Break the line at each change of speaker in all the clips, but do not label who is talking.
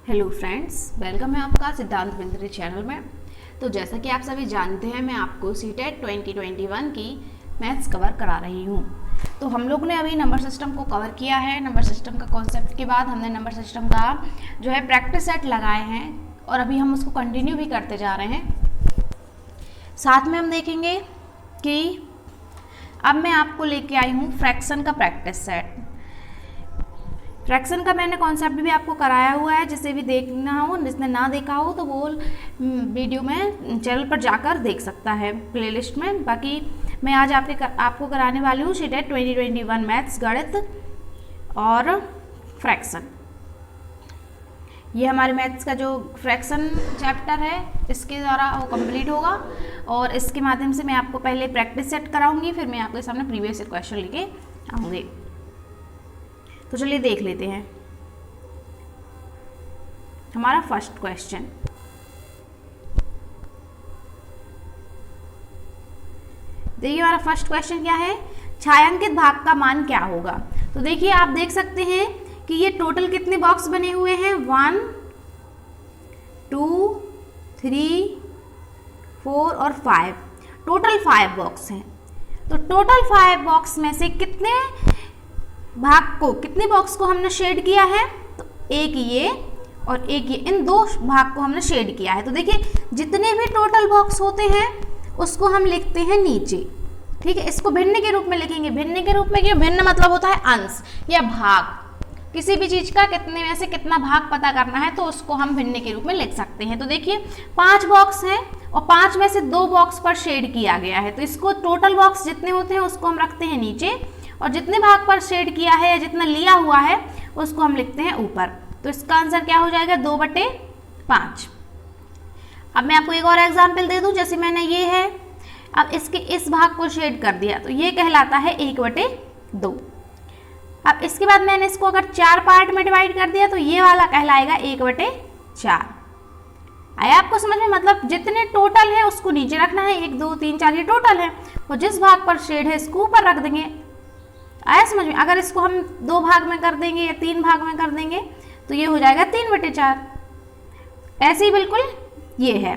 Hello friends, welcome है आपका सिद्धांत बिंद्रे चैनल में। तो जैसा कि आप सभी जानते हैं, मैं आपको सीटेट 2021 की मैथ्स कवर करा रही हूँ। तो हम लोग ने अभी नंबर सिस्टम को कवर किया है। नंबर सिस्टम का कॉन्सेप्ट के बाद हमने नंबर सिस्टम का जो है प्रैक्टिस सेट लगाए हैं और अभी हम उसको कंटिन्यू भी करते जा रहे हैं। साथ में हम देखेंगे कि अब मैं आपको लेके आई हूँ फ्रैक्शन का प्रैक्टिस सेट। फ्रैक्शन का मैंने कॉन्सेप्ट भी आपको कराया हुआ है, जिसे भी देखना हो, जिसने ना देखा हो तो वो वीडियो में चैनल पर जाकर देख सकता है प्लेलिस्ट में। बाकी मैं आज आपको कराने वाली हूँ सीटेट 2021 मैथ्स गणित और फ्रैक्शन। ये हमारे मैथ्स का जो फ्रैक्शन चैप्टर है इसके द्वारा वो कंप्लीट होगा और इसके माध्यम से मैं आपको पहले प्रैक्टिस सेट कराऊंगी, फिर मैं आपके सामने प्रीवियस क्वेश्चन लेके आऊँगी। तो चलिए देख लेते हैं हमारा फर्स्ट क्वेश्चन। देखिए हमारा फर्स्ट क्वेश्चन क्या है, छायांकित भाग का मान क्या होगा। तो देखिए आप देख सकते हैं कि ये टोटल कितने बॉक्स बने हुए हैं, 1 2 3 4 और 5, टोटल 5 बॉक्स हैं। तो टोटल 5 बॉक्स में से कितने बॉक्स को हमने शेड किया है, तो एक ये और एक ये, इन दो भाग को हमने शेड किया है। तो देखिए जितने भी टोटल बॉक्स होते हैं उसको हम लिखते हैं नीचे, ठीक है। इसको भिन्न के रूप में लिखेंगे। भिन्न के रूप में क्यों? भिन्न मतलब होता है अंश या भाग। किसी भी चीज का कितने में से कितना भाग पता करना है तो उसको हम भिन्न के रूप में लिख सकते हैं। तो देखिए 5 बॉक्स हैं और 5 में से 2 बॉक्स पर शेड किया गया है, तो इसको टोटल बॉक्स जितने होते हैं उसको हम रखते हैं नीचे और जितने भाग पर शेड किया है या जितना लिया हुआ है उसको हम लिखते हैं ऊपर। तो इसका आंसर क्या हो जाएगा, 2/5। अब मैं आपको एक और एग्जाम्पल दे दूं, जैसे मैंने ये है, अब इसके इस भाग को शेड कर दिया तो ये कहलाता है 1/2। अब इसके बाद मैंने इसको अगर 4 पार्ट में डिवाइड कर दिया तो ये वाला कहलाएगा 1/4। आया आपको समझ में? मतलब जितने टोटल है उसको नीचे रखना है, 1 2 3 4 ये टोटल है, और जिस भाग पर शेड है इसको ऊपर रख देंगे। आया समझ में? अगर इसको हम 2 भाग में कर देंगे या 3 भाग में कर देंगे तो ये हो जाएगा 3/4। ऐसे ही बिल्कुल ये है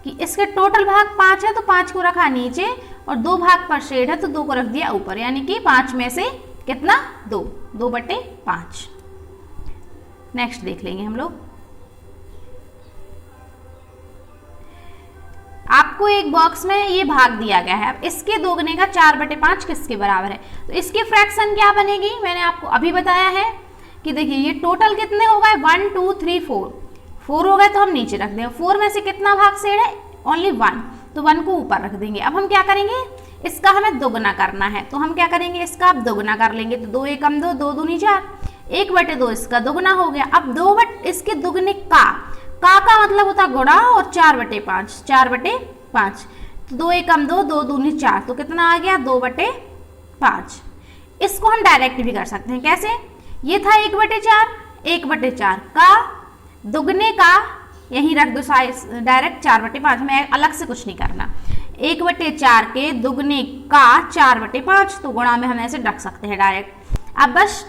कि इसके टोटल भाग 5 है तो 5 को रखा नीचे और 2 भाग पर शेड है तो 2 को रख दिया ऊपर, यानी कि 5 में से कितना, 2/5। नेक्स्ट देख लेंगे हम लोग। आपको एक बॉक्स में ये भाग दिया गया है, अब इसके दोगुने का 4/5 किसके बराबर है, तो इसकी फ्रैक्शन क्या बनेगी, मैंने आपको अभी बताया है कि देखिए ये टोटल कितने हो गए, 1 2 3 4 हो गए तो हम नीचे रख देंगे। 4 में से कितना भाग शेड है, ओनली 1, तो 1 को ऊपर रख देंगे। अब हम क्या करेंगे, इसका हमें दोगुना करना है, तो हम क्या करेंगे, इसका आप दोगुना कर लेंगे। तो 2 एकम 2, 2 दूनी 4, 1/2 इसका दोगुना हो गया। अब इसके दोगुने का मतलब होता है गुणा और 4/5, 4/5, तो 2 एकम 2, 2 दूनी 4, तो कितना आ गया, 2/5। इसको हम डायरेक्ट भी कर सकते हैं। कैसे? ये था 1/4, 1/4 का दुगने का यहीं रख दो डायरेक्ट 4/5, हमें अलग से कुछ नहीं करना। 1/4 के दुगने का 4/5, तो गुणा में हम ऐसे रख सकते हैं डायरेक्ट। अब बस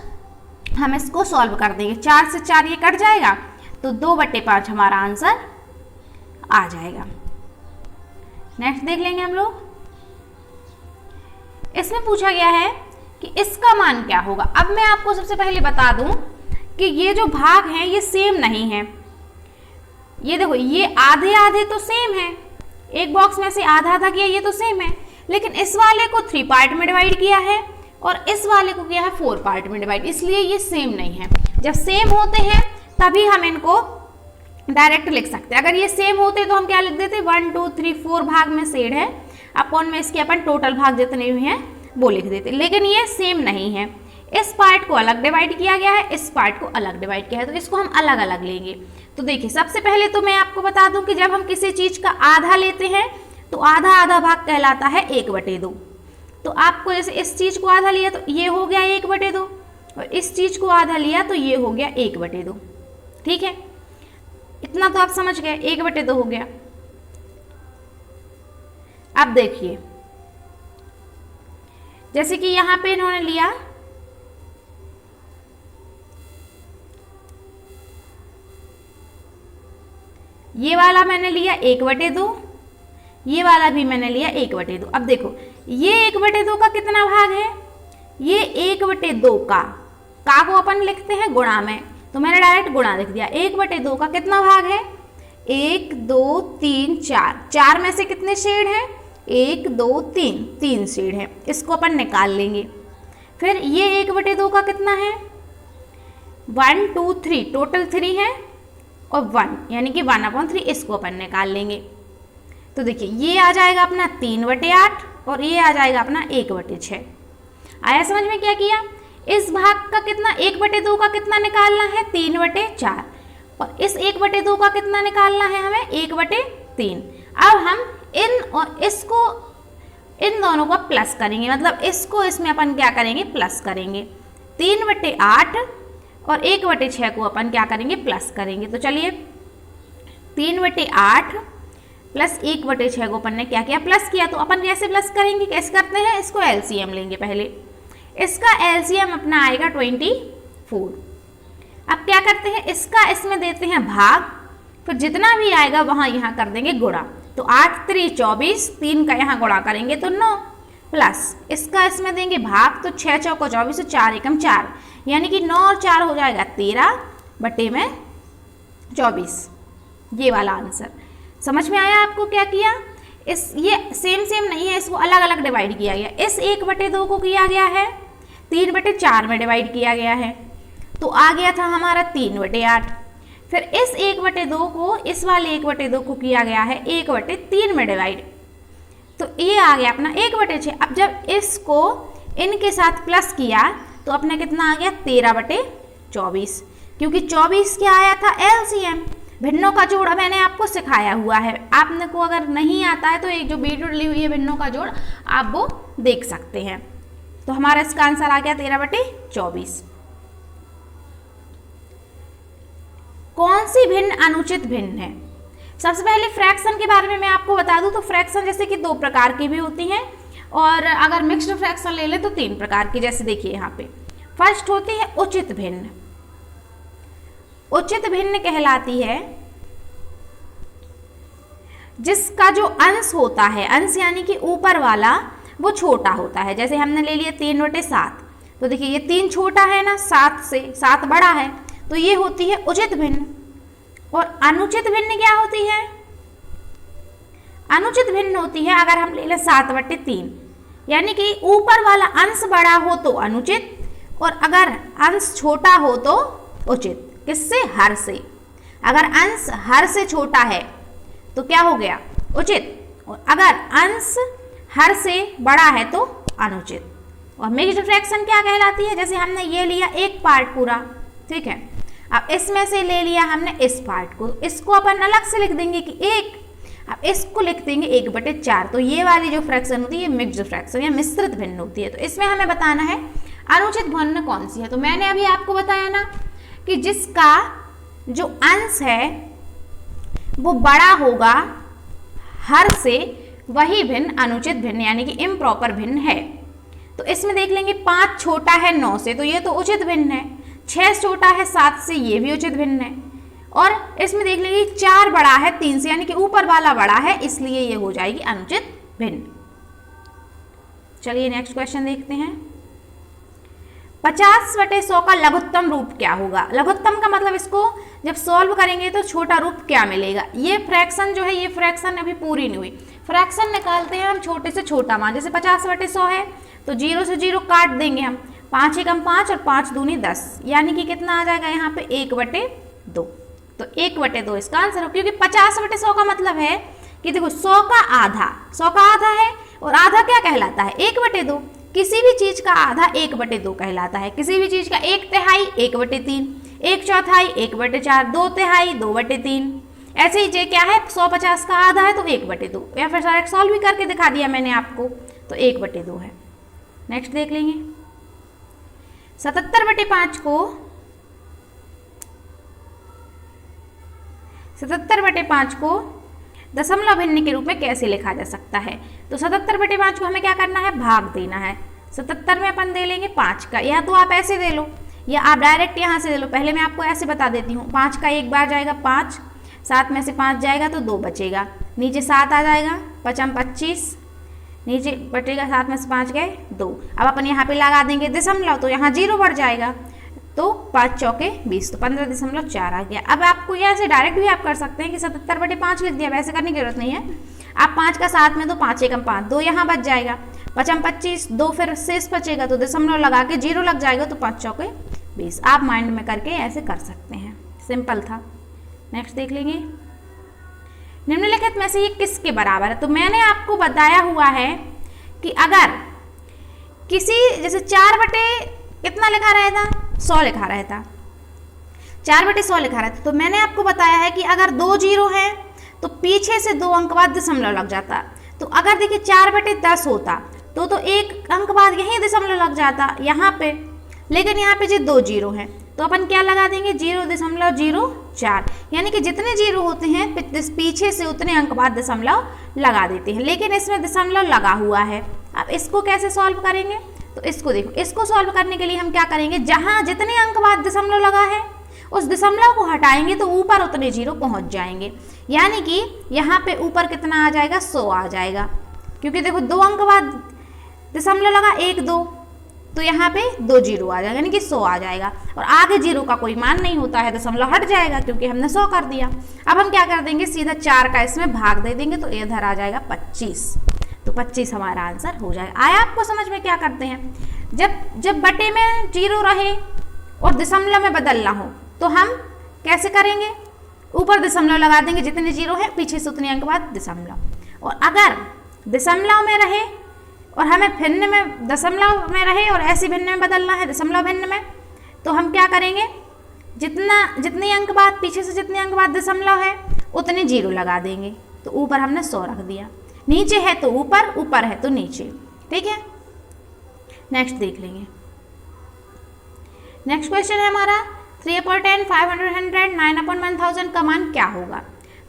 हम इसको सॉल्व कर देंगे, 4 से 4 ये कट जाएगा तो 2/5 हमारा आंसर आ जाएगा। नेक्स्ट देख लेंगे हम लोग। इसमें पूछा गया है कि इसका मान क्या होगा। अब मैं आपको सबसे पहले बता दूं कि ये जो भाग हैं ये सेम नहीं है। ये देखो ये आधे आधे तो सेम है, एक बॉक्स में से आधा आधा किया, ये तो सेम है, लेकिन इस वाले को 3 पार्ट में डिवाइड किया है और इस वाले को किया है 4 पार्ट में डिवाइड, इसलिए ये सेम नहीं है। जब सेम होते हैं तभी हम इनको डायरेक्ट लिख सकते हैं। अगर ये सेम होते तो हम क्या लिख देते, 1 2 3 4 भाग में शेड है, अपॉन में इसके अपन टोटल भाग जितने हुए हैं वो लिख देते, लेकिन ये सेम नहीं है। इस पार्ट को अलग डिवाइड किया गया है, इस पार्ट को अलग डिवाइड किया है, तो इसको हम अलग अलग लेंगे। तो देखिए सबसे पहले तो मैं आपको बता दूं कि जब हम किसी चीज का आधा लेते हैं तो आधा आधा भाग कहलाता है 1/2। तो आपको जैसे इस चीज को आधा लिया तो ये हो गया 1/2 और इस चीज को आधा लिया तो ये हो गया 1/2, ठीक है। इतना तो आप समझ गए, 1/2 हो गया। अब देखिए जैसे कि यहां पे इन्होंने लिया ये वाला मैंने लिया 1/2, ये वाला भी मैंने लिया 1/2। अब देखो ये 1/2 का कितना भाग है, ये 1/2 का को अपन लिखते हैं गुणा में, तो मैंने डायरेक्ट गुणा लिख दिया। 1/2 का कितना भाग है, 1 2 3 4, 4 में से कितने शेड हैं, 1 2 3, 3 शेड है, इसको अपन निकाल लेंगे। फिर ये 1/2 का कितना है, 1 2 3, टोटल 3 है और 1 यानी कि 1/3, इसको अपन निकाल लेंगे। तो देखिए ये आ जाएगा अपना 3/8 और ये आ जाएगा अपना 1/6। आया समझ में क्या किया, इस भाग का कितना 1/2 का कितना निकालना है, 3/4, और इस 1/2 का कितना निकालना है हमें, 1/3। अब हम इन और इसको, इन दोनों को प्लस करेंगे, मतलब इसको इसमें अपन क्या करेंगे, प्लस करेंगे। 3/8 और 1/6 को अपन क्या करेंगे, प्लस करेंगे। तो चलिए 3/8 प्लस 1/6 को अपन ने क्या किया, प्लस किया। तो अपन कैसे प्लस करेंगे, कैसे करते हैं, इसको एलसीएम लेंगे पहले। इसका एलसीएम अपना आएगा 24। अब क्या करते हैं, इसका इसमें देते हैं भाग, फिर जितना भी आएगा वहाँ यहाँ कर देंगे गुणा। तो 8 3 24, 3 का यहाँ गुणा करेंगे तो 9, प्लस इसका इसमें देंगे भाग, तो 6 चौको 24, 4 एकम 4, यानी कि 9 और 4 हो जाएगा 13/24। ये वाला आंसर समझ में आया आपको क्या किया। इस ये सेम नहीं है, इसको अलग अलग डिवाइड किया गया। इस 1/2 को किया गया है 3/4 में डिवाइड किया गया है, तो आ गया था हमारा 3/8। फिर इस 1/2 को, इस वाले 1/2 को किया गया है 1/3 में डिवाइड, तो ये आ गया अपना 1/6। अब जब इसको इनके साथ प्लस किया तो अपने कितना आ गया, 13/24, क्योंकि 24 क्या आया था, एलसीएम, भिन्नों का जोड़ मैंने आपको सिखाया हुआ है। आपने को अगर नहीं आता है तो एक जो वीडियो डली हुई है भिन्नों का जोड़, आप वो देख सकते हैं। तो हमारा इसका आंसर आ गया 13/24। कौन सी भिन्न अनुचित भिन्न है, सबसे पहले फ्रैक्शन के बारे में मैं आपको बता दूं। तो फ्रैक्शन जैसे कि 2 प्रकार की भी होती हैं, और अगर मिक्स्ड फ्रैक्शन ले लें तो 3 प्रकार की। जैसे देखिए यहाँ पे फर्स्ट होती है उचित भिन्न। उचित भिन्न कहलाती है जिसका जो अंश होता है, अंश यानी कि ऊपर वाला, वो छोटा होता है। जैसे हमने ले लिया 3/7, तो देखिए ये 3 छोटा है ना, 7 से 7 बड़ा है, तो ये होती है उचित भिन्न। और अनुचित भिन्न क्या होती है, अनुचित भिन्न होती है अगर हम ले लें 7/3, यानी कि ऊपर वाला अंश बड़ा हो तो अनुचित, और अगर अंश छोटा हो तो उचित। किससे, हर से। अगर अंश हर से छोटा है तो क्या हो गया, उचित, और अगर अंश हर से बड़ा है तो अनुचित। और मिक्स्ड फ्रैक्शन क्या कहलाती है, जैसे हमने ये लिया एक पार्ट पूरा, ठीक है, अब इसमें से ले लिया हमने इस पार्ट को, इसको अपन अलग से लिख देंगे कि 1, अब इसको लिख देंगे 1/4। तो ये वाली जो फ्रैक्शन होती है ये मिक्स्ड फ्रैक्शन या मिश्रित भिन्न होती है। तो इसमें हमें बताना है अनुचित भिन्न कौन सी है। तो मैंने अभी आपको बताया ना कि जिसका जो अंश है वो बड़ा होगा हर से, वही भिन्न अनुचित भिन्न यानी कि इम्प्रॉपर भिन्न है। तो इसमें देख लेंगे 5 छोटा है 9 से, तो ये तो उचित भिन्न है। 6 छोटा है 7 से, ये भी उचित भिन्न है। और इसमें देख लेंगे 4 बड़ा है 3 से, यानी कि ऊपर वाला बड़ा है, इसलिए ये हो जाएगी अनुचित भिन्न। चलिए नेक्स्ट क्वेश्चन देखते हैं। 50/100 का लघुत्तम रूप क्या होगा। लघुत्तम का मतलब इसको जब सॉल्व करेंगे तो छोटा रूप क्या मिलेगा। ये फ्रैक्शन जो है, ये फ्रैक्शन अभी पूरी नहीं हुई। फ्रैक्शन निकालते हैं हम छोटे से छोटा मान, जैसे 50/100 है तो 0 से 0 काट देंगे हम, 5 एकम 5 और 5 दूनी 10, यानी कि कितना आ जाएगा यहाँ पे 1/2। तो 1/2 इसका आंसर हो, क्योंकि 50/100 का मतलब है कि देखो 100 का आधा है, और आधा क्या कहलाता है, 1/2। किसी भी चीज का आधा 1/2 कहलाता है। किसी भी चीज का 1/3 1/3, 1/4 1/4, 2/3 2/3। ऐसे ही जे क्या है, 150 का आधा है तो 1/2, या फिर डायरेक्ट सॉल्व भी करके दिखा दिया मैंने आपको, तो 1/2 है। नेक्स्ट देख लेंगे। 77/5 को 77/5 को दशमलव भिन्न के रूप में कैसे लिखा जा सकता है। तो 77/5 को हमें क्या करना है, भाग देना है। 77 में अपन दे लेंगे 5 का, या तो आप ऐसे दे लो या आप डायरेक्ट यहाँ से दे लो। पहले मैं आपको ऐसे बता देती हूँ, 5 का एक बार जाएगा 5, 7 में से 5 जाएगा तो 2 बचेगा, नीचे 7 आ जाएगा, 5 25, नीचे बचेगा 7 में से 5 गए 2। अब अपन यहाँ पे लगा देंगे दशमलव तो यहाँ 0 बढ़ जाएगा, तो 5 चौके 20, तो 15.4 आ गया। अब आपको यहाँ से डायरेक्ट भी आप कर सकते हैं कि 77/5 लिख दिया, वैसे करने की जरूरत नहीं है। आप 5 का 7 में तो 5 एकम 5, 2 यहाँ बच जाएगा, 5 25, 2 फिर शेष बचेगा तो दशमलव लगा के 0 लग जाएगा, तो 5 चौके 20। आप माइंड में करके ऐसे कर सकते हैं, सिंपल था। नेक्स्ट देख लेंगे, निम्नलिखित में से ये किसके बराबर है। तो मैंने आपको बताया हुआ है कि अगर किसी जैसे 4 बटे कितना लिखा रहता, 100 लिखा रहता, 4/100 लिखा रहता, तो मैंने आपको बताया है कि अगर 2 0 हैं तो पीछे से 2 अंक बाद दशमलव लग जाता। तो अगर देखिए 4/10 होता तो 1 अंक बाद यही दशमलव लग जाता यहाँ पे, लेकिन यहाँ पे जो 2 0 हैं तो अपन क्या लगा देंगे 0.04, यानी कि जितने 0 होते हैं पीछे से उतने अंक बाद दशमलव लगा देते हैं, लेकिन इसमें दशमलव लगा हुआ है। अब इसको कैसे सॉल्व करेंगे, तो इसको देखो, इसको सॉल्व करने के लिए हम क्या करेंगे, जहाँ जितने अंक बाद दशमलव लगा है उस दशमलव को हटाएंगे तो ऊपर उतने 0 पहुंच जाएंगे, यानी कि यहाँ पे ऊपर कितना आ जाएगा 100 आ जाएगा, क्योंकि देखो 2 अंक बाद दशमलव लगा 1 2, तो यहाँ पे 2 0 आ जाएगा, यानी कि 100 आ जाएगा। और आगे 0 का कोई मान नहीं होता है, दशमलव हट जाएगा क्योंकि हमने 100 कर दिया। अब हम क्या कर देंगे, सीधा 4 का इसमें भाग दे देंगे तो इधर आ जाएगा 25, तो 25 हमारा आंसर हो जाएगा। आया आपको समझ में क्या करते हैं, जब बटे में 0 रहे और दशमलव में बदलना हो तो हम कैसे करेंगे, ऊपर दशमलव लगा देंगे, जितने 0 है पीछे से उतने अंक बाद दशमलव। और अगर दशमलव में रहे और हमें भिन्न में दशमलव में रहे और ऐसे भिन्न में बदलना है दशमलव भिन्न में, तो हम क्या करेंगे, जितने अंक बाद पीछे से जितने अंक बाद दशमलव है उतने 0 लगा देंगे, तो ऊपर हमने 100 रख दिया, नीचे है तो ऊपर, ऊपर है तो नीचे, ठीक है। नेक्स्ट देख लेंगे, नेक्स्ट क्वेश्चन है हमारा 3/10 500 100 9/1000 का मान क्या होगा।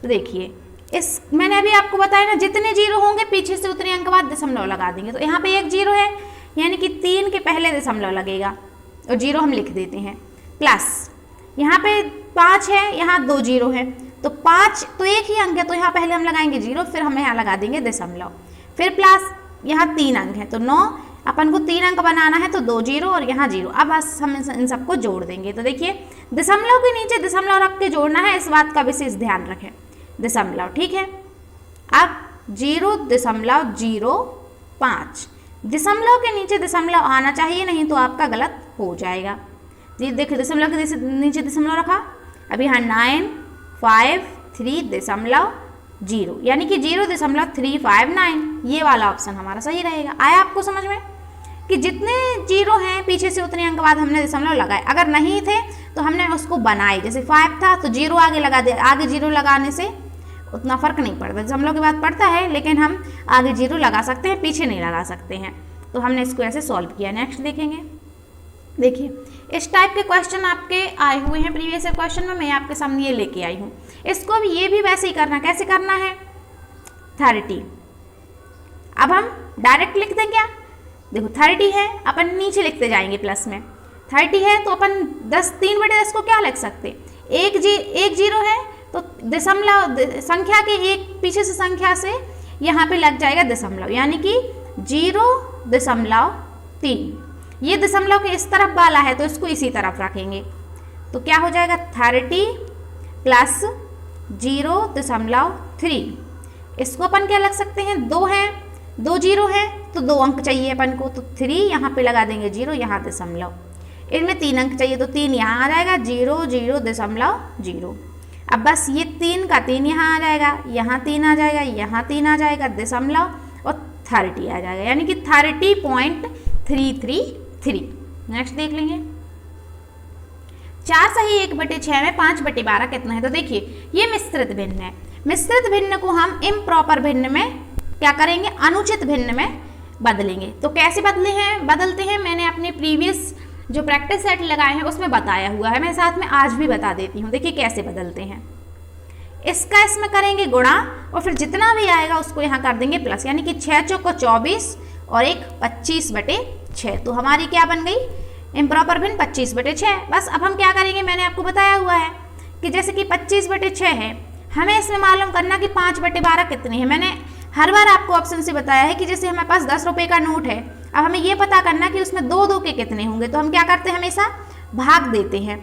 तो देखिए, इस मैंने अभी आपको बताया ना, जितने 0 होंगे पीछे से उतने अंक बाद दशमलव लगा देंगे। तो यहाँ पे 1 0 है, यानी कि 3 के पहले दशमलव लगेगा और 0 हम लिख देते हैं, प्लस यहाँ पे 5 है, यहाँ 2 0 है, तो 5 तो एक ही अंक है, तो यहाँ पहले हम लगाएंगे 0, फिर हम यहाँ लगा देंगे दशमलव, फिर प्लस यहाँ 3 अंक है तो 9, अपन को 3 अंक बनाना है तो 2 0 और यहाँ 0। अब बस हम इन सबको जोड़ देंगे। तो देखिए, दशमलव के नीचे दशमलव रख के जोड़ना है, इस बात का विशेष ध्यान रखें, दशमलव, ठीक है। अब 0.05, दशमलव के नीचे दशमलव आना चाहिए, नहीं तो आपका गलत हो जाएगा। जी देखिए, दशमलव के नीचे दशमलव रखा, अब यहाँ 953.0, यानी कि 0.359, ये वाला ऑप्शन हमारा सही रहेगा। आया आपको समझ में कि जितने 0 हैं पीछे से उतने अंक बाद हमने दशमलव लगाए, अगर नहीं थे तो हमने उसको बनाए, जैसे 5 था तो 0 आगे लगा दे, आगे 0 लगाने से उतना फर्क नहीं पड़ता, दशमलव के बाद पड़ता है, लेकिन हम आगे 0 लगा सकते हैं, पीछे नहीं लगा सकते हैं। तो हमने इसको ऐसे सॉल्व किया। नेक्स्ट देखेंगे, देखिए इस टाइप के क्वेश्चन आपके आए हुए हैं प्रीवियस ईयर क्वेश्चन में, मैं आपके सामने ये लेके आई हूँ। इसको भी ये भी वैसे ही करना, कैसे करना है, 30। अब हम डायरेक्ट लिख दें क्या, देखो 30 है, अपन नीचे लिखते जाएंगे प्लस में, 30 है तो अपन 3/10 को क्या लिख सकते, एक 0 है तो दशमलव संख्या के एक पीछे से संख्या से यहाँ पे लग जाएगा दशमलव, यानी कि 0.3। ये दशमलव के इस तरफ वाला है तो इसको इसी तरफ रखेंगे, तो क्या हो जाएगा 30 प्लस 0.3। इसको अपन क्या लग सकते हैं, 2 है, 2 0 है तो 2 अंक चाहिए अपन को, तो 3 यहाँ पे लगा देंगे 0, यहाँ दशमलव, इनमें 3 अंक चाहिए तो 3 यहाँ आ जाएगा, 0.0। अब बस ये 3 का 3 यहाँ आ जाएगा, यहाँ 3 आ जाएगा, यहाँ 3 आ जाएगा, दशमलव और 30 आ जाएगा, यानी कि 30.333। नेक्स्ट देख लेंगे, 4 सही 1/6 में 5/12 कितना है। तो देखिए, ये मिश्रित भिन्न है, मिश्रित भिन्न को हम इम्प्रॉपर भिन्न में क्या करेंगे, अनुचित भिन्न में बदलेंगे। तो कैसे बदलते हैं, मैंने अपने प्रीवियस जो प्रैक्टिस सेट लगाए हैं उसमें बताया हुआ है, मैं साथ में आज भी बता देती हूँ। देखिए कैसे बदलते हैं, इसका इसमें करेंगे गुणा और फिर जितना भी आएगा उसको यहाँ कर देंगे प्लस, यानी कि 6 चौको 24 और एक 25/6। तो हमारी क्या बन गई, इम्प्रॉपर भिन्न 25/6। बस अब हम क्या करेंगे, मैंने आपको बताया हुआ है कि जैसे कि 25/6 है, हमें इसमें मालूम करना कि 5/12 कितनी है। मैंने हर बार आपको ऑप्शन से बताया है कि जैसे हमारे पास 10 रुपये का नोट है, अब हमें ये पता करना कि उसमें 2 के कितने होंगे, तो हम क्या करते हैं, हमेशा भाग देते हैं।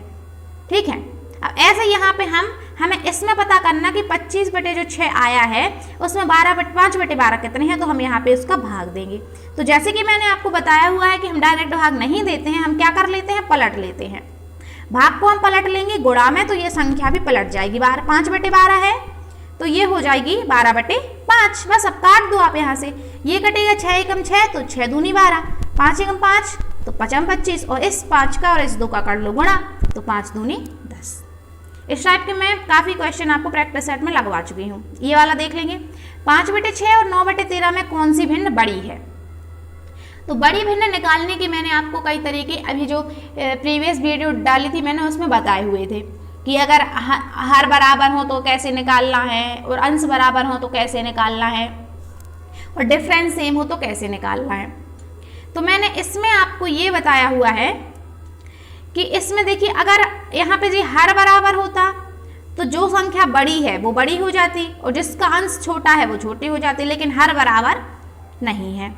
ठीक है, अब ऐसे यहाँ पे हमें इसमें पता करना कि 25/6 आया है, उसमें 5/12 कितने हैं, तो हम यहाँ पे उसका भाग देंगे। तो जैसे कि मैंने आपको बताया हुआ है कि हम डायरेक्ट भाग नहीं देते हैं, हम क्या कर लेते हैं, पलट लेते हैं। भाग को हम पलट लेंगे गुणा में, तो ये संख्या भी पलट जाएगी। 5/12 है तो ये हो जाएगी 12/5। बस अब काट दो आप यहाँ से, ये कटेगा 6 एकम 6 तो 6 दूनी 12, 5 एकम 5 तो 5 एकम 25, और इस 5 का और इस 2 का कर लो गुणा, तो 5 दूनी 10। इस टाइप के मैं काफ़ी क्वेश्चन आपको प्रैक्टिस सेट में लगवा चुकी हूँ। ये वाला देख लेंगे, 5/6 और 9/13 में कौन सी भिन्न बड़ी है। तो बड़ी भिन्न निकालने की मैंने आपको कई तरीके, अभी जो प्रीवियस वीडियो डाली थी मैंने उसमें बताए हुए थे कि अगर हर बराबर हो तो कैसे निकालना है, और अंश बराबर हो तो कैसे निकालना है, और डिफरेंस सेम हो तो कैसे निकालना है। तो मैंने इसमें आपको ये बताया हुआ है कि इसमें देखिए, अगर यहाँ पे जी हर बराबर होता तो जो संख्या बड़ी है वो बड़ी हो जाती, और जिसका अंश छोटा है वो छोटी हो जाती, लेकिन हर बराबर नहीं है।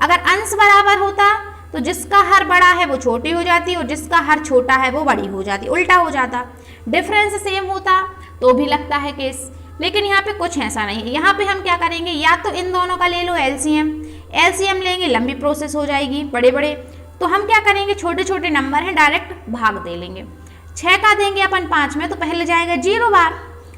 अगर अंश बराबर होता तो जिसका हर बड़ा है वो छोटी हो जाती, और जिसका हर छोटा है वो बड़ी हो जाती, उल्टा हो जाता। डिफरेंस सेम होता तो भी लगता है केस, लेकिन यहाँ पे कुछ ऐसा नहीं है। यहाँ पे हम क्या करेंगे, या तो इन दोनों का ले लो एलसीएम लेंगे, लंबी प्रोसेस हो जाएगी, बड़े बड़े। तो हम क्या करेंगे, छोटे छोटे नंबर हैं, डायरेक्ट भाग दे लेंगे। 6 का देंगे अपन 5 में तो पहले जाएगा 0 बार,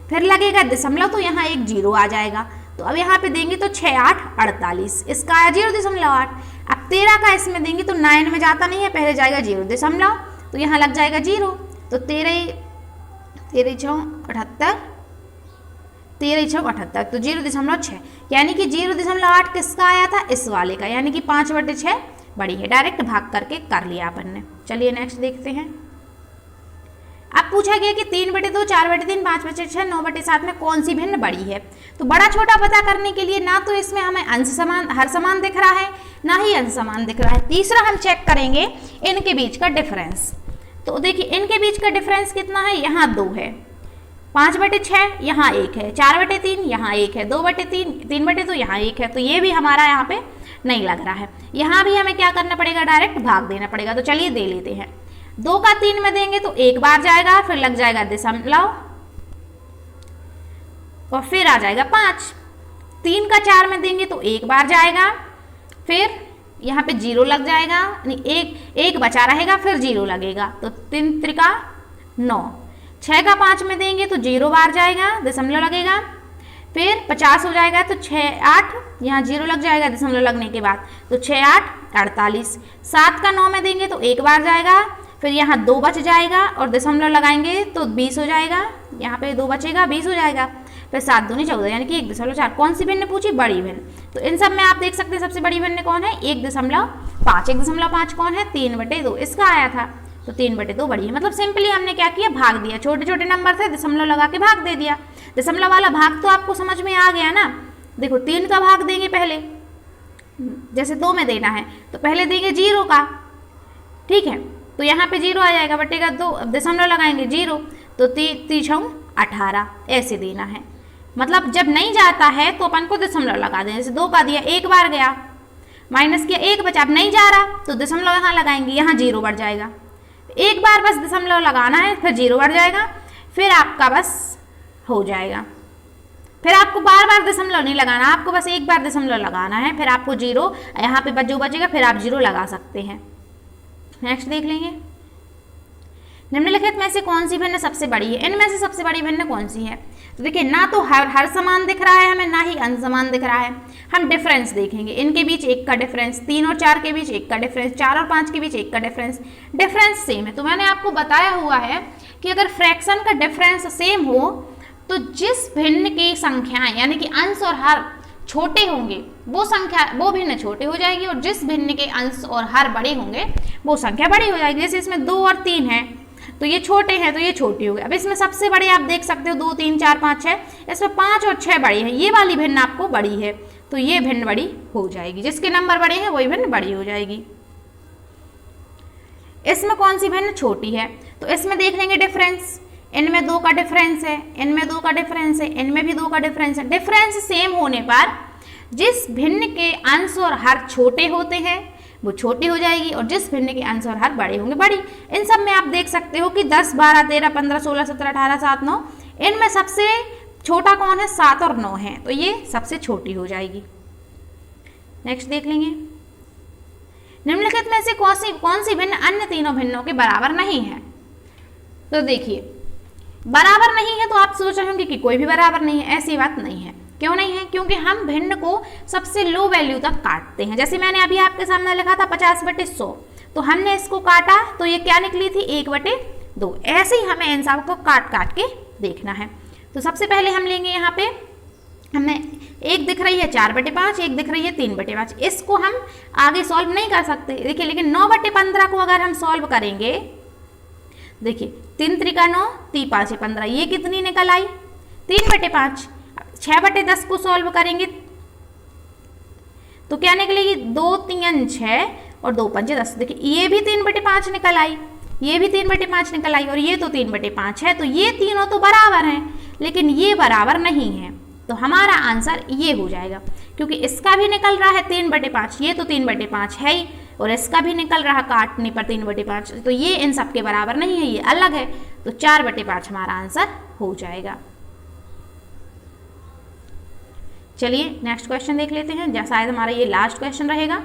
फिर लगेगा दशमलव तो यहाँ एक 0 आ जाएगा। तो अब यहाँ पे देंगे तो 6 8 48, इसका आया 0.8। अब 13 का इसमें देंगे तो 9 में जाता नहीं है, पहले जाएगा 0., तो यहाँ लग जाएगा 0, तो 13 6 78, तो 0.6, यानी कि 0.8 किसका आया था, इस वाले का, यानी कि 5/6 बड़ी है। डायरेक्ट भाग करके कर लिया अपन ने। चलिए नेक्स्ट देखते हैं। अब पूछा गया कि 3/2, 4/3, 5/6, 9/7 में कौन सी भिन्न बड़ी है। तो बड़ा छोटा पता करने के लिए ना तो इसमें हमें अंश समान, हर समान दिख रहा है, ना ही अंश समान दिख रहा है। तीसरा हम चेक करेंगे इनके बीच का डिफरेंस। तो देखिए इनके बीच का डिफरेंस कितना है, यहाँ 2 है, 5/6 यहाँ 1 है, 4/3 यहाँ 1 है, 2/3, 3/2 यहाँ 1 है, तो ये भी हमारा यहाँ पे नहीं लग रहा है। यहाँ भी हमें क्या करना पड़ेगा, डायरेक्ट भाग देना पड़ेगा। तो चलिए दे लेते हैं। 2 का 3 में देंगे तो एक बार जाएगा, फिर लग जाएगा दशमलव, और फिर आ जाएगा 5। 3 का 4 में देंगे तो एक बार जाएगा, फिर यहाँ पे 0 लग जाएगा, एक बचा रहेगा, फिर 0 लगेगा, तो 3 त्रिका 9। 6 का 5 में देंगे तो 0 बार जाएगा, दशमलव लगेगा, फिर 50 हो जाएगा, तो 6 8 यहाँ 0 लग जाएगा दशमलव लगने के बाद, तो 6 8 48। 7 का 9 में देंगे तो एक बार जाएगा, फिर यहाँ 2 बच जाएगा, और दशमलव लगाएंगे तो 20 हो जाएगा, यहाँ पे 2 बचेगा, 20 हो जाएगा, फिर 7 दूनी 14, यानी कि 1.4। कौन सी भिन्न पूछी, बड़ी भिन्न। तो इन सब में आप देख सकते हैं सबसे बड़ी भिन्न कौन है, 1.5। 1.5 कौन है, 3/2, इसका आया था, तो 3/2 बड़ी है। मतलब सिंपली हमने क्या किया, भाग दिया। छोटे छोटे नंबर थे, दशमलव लगा के भाग दे दिया। दशमलव वाला भाग तो आपको समझ में आ गया ना। देखो 3 का भाग देंगे पहले, जैसे 2 में देना है तो पहले देंगे 0 का, ठीक है, तो यहाँ पे 0 आ जाएगा, बटेगा 2, अब दशमलव लगाएंगे 0, तो 3 18, ऐसे देना है। मतलब जब नहीं जाता है तो अपन को दशमलव लगा दें। जैसे 2 का दिया, एक बार गया, माइनस किया, 1 बचा, अब नहीं जा रहा तो दशमलव यहाँ लगाएंगे, यहाँ 0 बढ़ जाएगा। एक बार बस दशमलव लगाना है, फिर 0 बढ़ जाएगा, फिर आपका बस हो जाएगा। फिर आपको बार बार दशमलव नहीं लगाना, आपको बस एक बार दशमलव लगाना है, फिर आपको 0 यहाँ पे जो बचेगा फिर आप 0 लगा सकते हैं। नेक्स्ट देख लेंगे, निम्नलिखित में से कौन सी भिन्न सबसे बड़ी है। इनमें से सबसे बड़ी भिन्न कौन सी है। तो देखिए ना तो हर समान दिख रहा है हमें, ना ही अंश समान दिख रहा है। हम डिफरेंस देखेंगे, इनके बीच 1 का डिफरेंस, 3 और 4 के बीच 1 का डिफरेंस, 4 और 5 के बीच 1 का डिफरेंस सेम है। तो मैंने आपको बताया हुआ है कि अगर फ्रैक्शन का डिफरेंस सेम हो तो जिस भिन्न की संख्याएं यानी कि अंश और हर छोटे होंगे वो भिन्न छोटे हो जाएगी, और जिस भिन्न के अंश और हर बड़े होंगे वो संख्या बड़ी हो जाएगी। जैसे इसमें 2 और 3 है तो ये छोटे हैं तो ये छोटी हो गई। अब इसमें सबसे बड़े आप देख सकते हो 2 3 4 5 6, इसमें 5 और 6 बड़ी है, ये वाली भिन्न आपको बड़ी है, तो ये भिन्न बड़ी हो जाएगी। जिसके नंबर बड़े हैं वही भिन्न बड़ी हो जाएगी। इसमें कौन सी भिन्न छोटी है, तो इसमें देख लेंगे डिफरेंस, इनमें 2 का डिफरेंस है, इनमें 2 का डिफरेंस है, इनमें भी 2 का डिफरेंस है। डिफरेंस सेम होने पर जिस भिन्न के अंश और हर छोटे होते हैं वो छोटी हो जाएगी, और जिस भिन्न के अंश और हर बड़े होंगे बड़ी। इन सब में आप देख सकते हो कि 10, 12, 13, 15, 16, 17, 18, 7, 9, इनमें सबसे छोटा कौन है? 7 और 9 है, तो ये सबसे छोटी हो जाएगी। नेक्स्ट देख लेंगे, निम्नलिखित में से कौन सी भिन्न अन्य तीनों भिन्नों के बराबर नहीं है? तो देखिए, बराबर नहीं है तो आप सोच रहे होंगे कि कोई भी बराबर नहीं है। ऐसी बात नहीं है। क्यों नहीं है? क्योंकि हम भिन्न को सबसे लो वैल्यू तक काटते हैं। जैसे मैंने अभी आपके सामने लिखा था 50/100, तो हमने इसको काटा तो ये क्या निकली थी? 1/2। ऐसे ही हमें इन सब को काट काट के देखना है। तो सबसे पहले हम लेंगे, यहाँ पे हमें एक दिख रही है 4/5, एक दिख रही है 3/5। इसको हम आगे सॉल्व नहीं कर सकते, देखिए, लेकिन 9/15 को अगर हम सॉल्व करेंगे, देखिए 3 त्रिका 9, 3 5 15, ये कितनी निकल आई? 3/5। 6/10 को सॉल्व करेंगे तो क्या निकलेगी? 2 3 6 और 2 5 10। देखिए ये भी 3/5 निकल आई, ये भी 3/5 निकल आई, और ये तो 3/5 है। तो ये तीनों तो बराबर हैं, लेकिन ये बराबर नहीं है। तो हमारा आंसर ये हो जाएगा, क्योंकि इसका भी निकल रहा है 3/5, ये तो 3/5 है ही, और इसका भी निकल रहा काटने पर 3/5, तो ये इन सब के बराबर नहीं है, ये अलग है। तो 4/5 हमारा आंसर हो जाएगा। चलिए नेक्स्ट क्वेश्चन देख लेते हैं, शायद हमारा ये लास्ट क्वेश्चन रहेगा।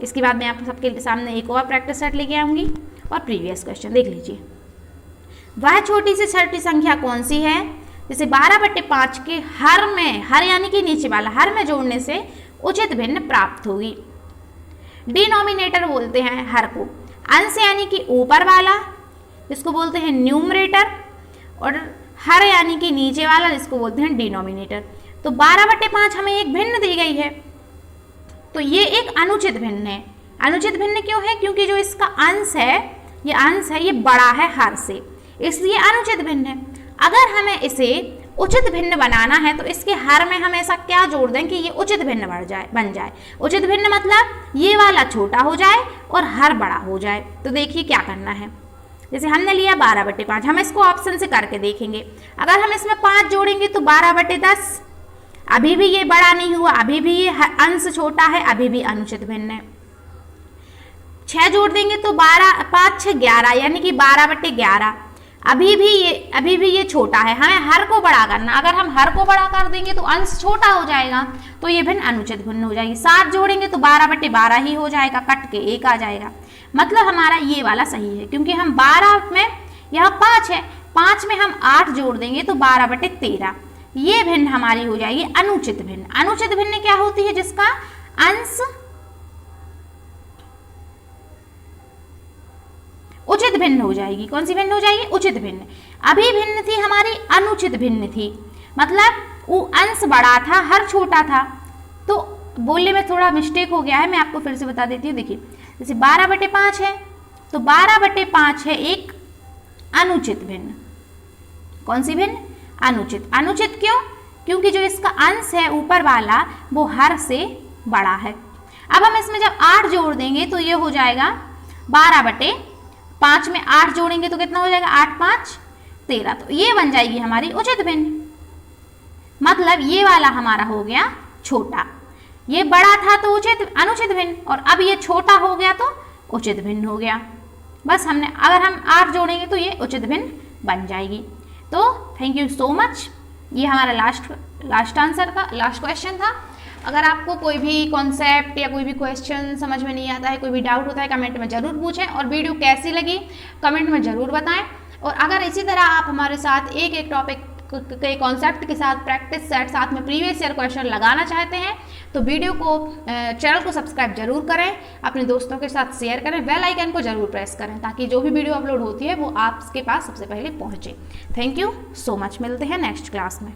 इसके बाद मैं आप सबके सामने एक और प्रैक्टिस सेट लेके आऊँगी, और प्रीवियस क्वेश्चन देख लीजिए। वह छोटी से छोटी संख्या कौन सी है जिसे 12/5 के हर में, हर यानी कि नीचे वाला हर में जोड़ने से उचित भिन्न प्राप्त होगी? डिनोमिनेटर बोलते हैं हर को, अंश यानी कि ऊपर वाला जिसको बोलते हैं न्यूमरेटर, और हर यानी कि नीचे वाला जिसको बोलते हैं डिनोमिनेटर। तो 12/5 हमें एक भिन्न दी गई है, तो ये एक अनुचित भिन्न है। अनुचित भिन्न क्यों है? क्योंकि जो इसका अंश है, ये अंश है, ये बड़ा है हर से, इसलिए अनुचित भिन्न है। अगर हमें इसे उचित भिन्न बनाना है तो इसके हर में हम ऐसा क्या जोड़ दें कि ये उचित भिन्न बन जाए। उचित भिन्न मतलब ये वाला छोटा हो जाए और हर बड़ा हो जाए। तो देखिए क्या करना है, जैसे हमने लिया 12/5, हम इसको ऑप्शन से करके देखेंगे। अगर हम इसमें 5 जोड़ेंगे तो 12/10, अभी भी ये बड़ा नहीं हुआ, अभी भी ये अंश छोटा है, अभी भी अनुचित भिन्न है। 6 जोड़ देंगे तो 12 5 6 11, यानी कि 12/11, अभी भी ये छोटा है, हमें हर को बड़ा करना। अगर हम हर को बड़ा कर देंगे तो अंश छोटा हो जाएगा, तो ये भिन्न अनुचित भिन्न हो जाएगी। 7 जोड़ेंगे तो 12/12 ही हो जाएगा, कट के 1 आ जाएगा। मतलब हमारा ये वाला सही है, क्योंकि हम 12 में, यहाँ 5 है, 5 में हम 8 जोड़ देंगे तो 12/13, ये भिन्न हमारी हो जाएगी अनुचित भिन्न। अनुचित भिन्न क्या होती है? जिसका अंश उचित भिन्न हो जाएगी। कौन सी भिन्न हो जाएगी? उचित भिन्न। अभी भिन्न थी हमारी, अनुचित भिन्न थी, मतलब वो अंश बड़ा था, हर छोटा था। तो बोलने में थोड़ा मिस्टेक हो गया है, मैं आपको फिर से बता देती हूँ। देखिए जैसे 12/5 है, तो 12/5 है एक अनुचित भिन्न। कौन सी भिन्न? अनुचित। अनुचित क्यों? क्योंकि जो इसका अंश है ऊपर वाला वो हर से बड़ा है। अब हम इसमें जब 8 जोड़ देंगे तो ये हो जाएगा 12/5 में 8 जोड़ेंगे तो कितना हो जाएगा? 8 5 13, तो ये बन जाएगी हमारी उचित भिन्न। मतलब ये वाला हमारा हो गया छोटा, ये बड़ा था तो अनुचित भिन्न, और अब ये छोटा हो गया तो उचित भिन्न हो गया। बस हमने, अगर हम 8 जोड़ेंगे तो ये उचित भिन्न बन जाएगी। तो थैंक यू सो मच, ये हमारा लास्ट क्वेश्चन था। अगर आपको कोई भी कॉन्सेप्ट या कोई भी क्वेश्चन समझ में नहीं आता है, कोई भी डाउट होता है, कमेंट में ज़रूर पूछें, और वीडियो कैसी लगी कमेंट में ज़रूर बताएं। और अगर इसी तरह आप हमारे साथ एक एक टॉपिक के कॉन्सेप्ट के साथ प्रैक्टिस सेट, साथ में प्रीवियस ईयर क्वेश्चन लगाना चाहते हैं तो वीडियो को, चैनल को सब्सक्राइब जरूर करें, अपने दोस्तों के साथ शेयर करें, बेल आइकन को जरूर प्रेस करें, ताकि जो भी वीडियो अपलोड होती है वो आपके पास सबसे पहले पहुँचे। थैंक यू सो मच, मिलते हैं नेक्स्ट क्लास में।